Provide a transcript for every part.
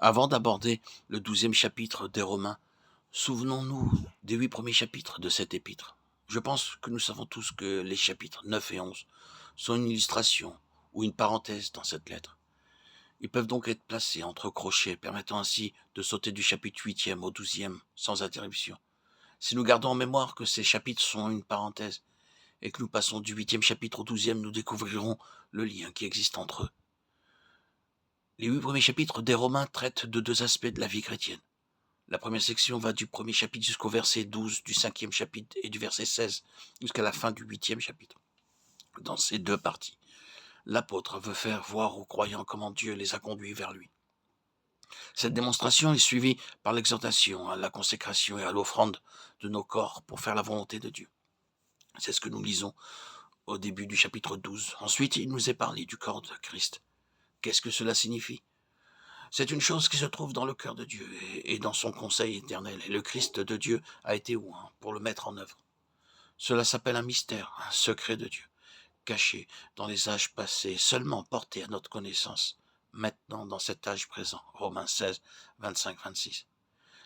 Avant d'aborder le 12e chapitre des Romains, souvenons-nous des 8 premiers chapitres de cette épître. Je pense que nous savons tous que les chapitres 9 et 11 sont une illustration ou une parenthèse dans cette lettre. Ils peuvent donc être placés entre crochets, permettant ainsi de sauter du chapitre 8e au 12e sans interruption. Si nous gardons en mémoire que ces chapitres sont une parenthèse et que nous passons du 8e chapitre au 12e, nous découvrirons le lien qui existe entre eux. Les 8 premiers chapitres des Romains traitent de 2 aspects de la vie chrétienne. La première section va du premier chapitre jusqu'au verset 12 du 5e chapitre et du verset 16 jusqu'à la fin du 8e chapitre. Dans ces 2 parties, l'apôtre veut faire voir aux croyants comment Dieu les a conduits vers lui. Cette démonstration est suivie par l'exhortation à la consécration et à l'offrande de nos corps pour faire la volonté de Dieu. C'est ce que nous lisons au début du chapitre 12. Ensuite, il nous est parlé du corps de Christ. Qu'est-ce que cela signifie ? C'est une chose qui se trouve dans le cœur de Dieu et dans son conseil éternel. Et le Christ de Dieu a été oint pour le mettre en œuvre. Cela s'appelle un mystère, un secret de Dieu, caché dans les âges passés, seulement porté à notre connaissance, maintenant dans cet âge présent. Romains 16, 25-26.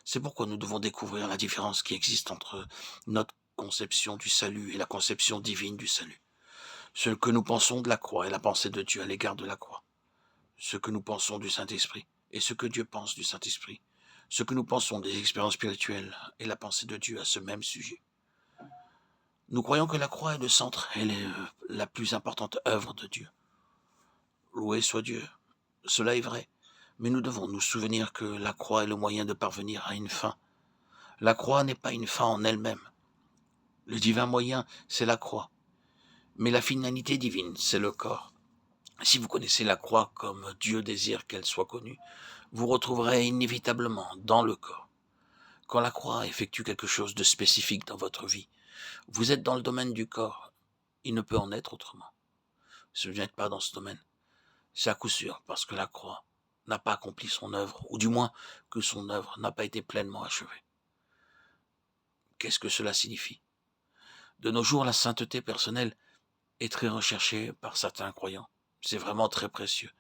C'est pourquoi nous devons découvrir la différence qui existe entre notre conception du salut et la conception divine du salut. Ce que nous pensons de la croix et la pensée de Dieu à l'égard de la croix. Ce que nous pensons du Saint-Esprit et ce que Dieu pense du Saint-Esprit, ce que nous pensons des expériences spirituelles et la pensée de Dieu à ce même sujet. Nous croyons que la croix est le centre et la plus importante œuvre de Dieu. Loué soit Dieu, cela est vrai, mais nous devons nous souvenir que la croix est le moyen de parvenir à une fin. La croix n'est pas une fin en elle-même. Le divin moyen, c'est la croix, mais la finalité divine, c'est le corps. Si vous connaissez la croix comme Dieu désire qu'elle soit connue, vous retrouverez inévitablement dans le corps. Quand la croix effectue quelque chose de spécifique dans votre vie, vous êtes dans le domaine du corps. Il ne peut en être autrement. Si vous n'êtes pas dans ce domaine, c'est à coup sûr parce que la croix n'a pas accompli son œuvre, ou du moins que son œuvre n'a pas été pleinement achevée. Qu'est-ce que cela signifie ? De nos jours, la sainteté personnelle est très recherchée par certains croyants. C'est vraiment très précieux.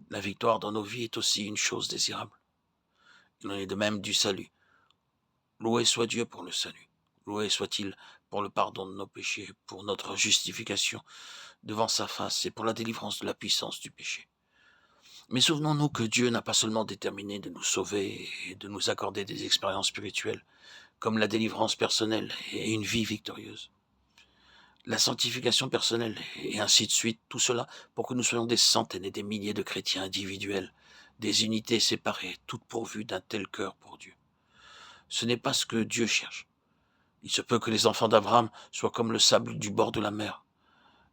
La victoire dans nos vies est aussi une chose désirable. Il en est de même du salut. Loué soit Dieu pour le salut. Loué soit-il pour le pardon de nos péchés, pour notre justification devant sa face et pour la délivrance de la puissance du péché. Mais souvenons-nous que Dieu n'a pas seulement déterminé de nous sauver et de nous accorder des expériences spirituelles, comme la délivrance personnelle et une vie victorieuse. La sanctification personnelle et ainsi de suite, tout cela pour que nous soyons des centaines et des milliers de chrétiens individuels, des unités séparées, toutes pourvues d'un tel cœur pour Dieu. Ce n'est pas ce que Dieu cherche. Il se peut que les enfants d'Abraham soient comme le sable du bord de la mer,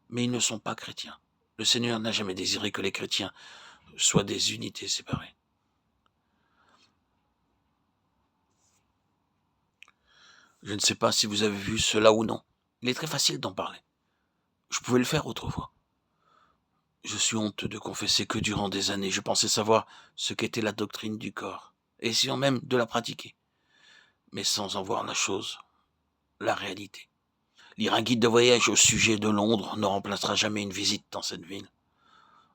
mais ils ne sont pas chrétiens. Le Seigneur n'a jamais désiré que les chrétiens soient des unités séparées. Je ne sais pas si vous avez vu cela ou non. Il est très facile d'en parler. Je pouvais le faire autrefois. Je suis honteux de confesser que durant des années, je pensais savoir ce qu'était la doctrine du corps, et essayant même de la pratiquer, mais sans en voir la chose, la réalité. Lire un guide de voyage au sujet de Londres ne remplacera jamais une visite dans cette ville.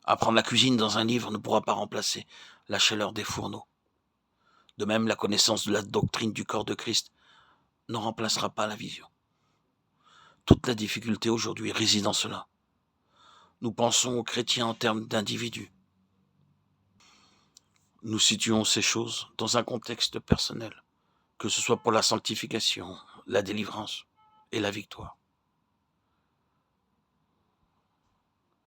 Apprendre la cuisine dans un livre ne pourra pas remplacer la chaleur des fourneaux. De même, la connaissance de la doctrine du corps de Christ ne remplacera pas la vision. Toute la difficulté aujourd'hui réside dans cela. Nous pensons aux chrétiens en termes d'individus. Nous situons ces choses dans un contexte personnel, que ce soit pour la sanctification, la délivrance et la victoire.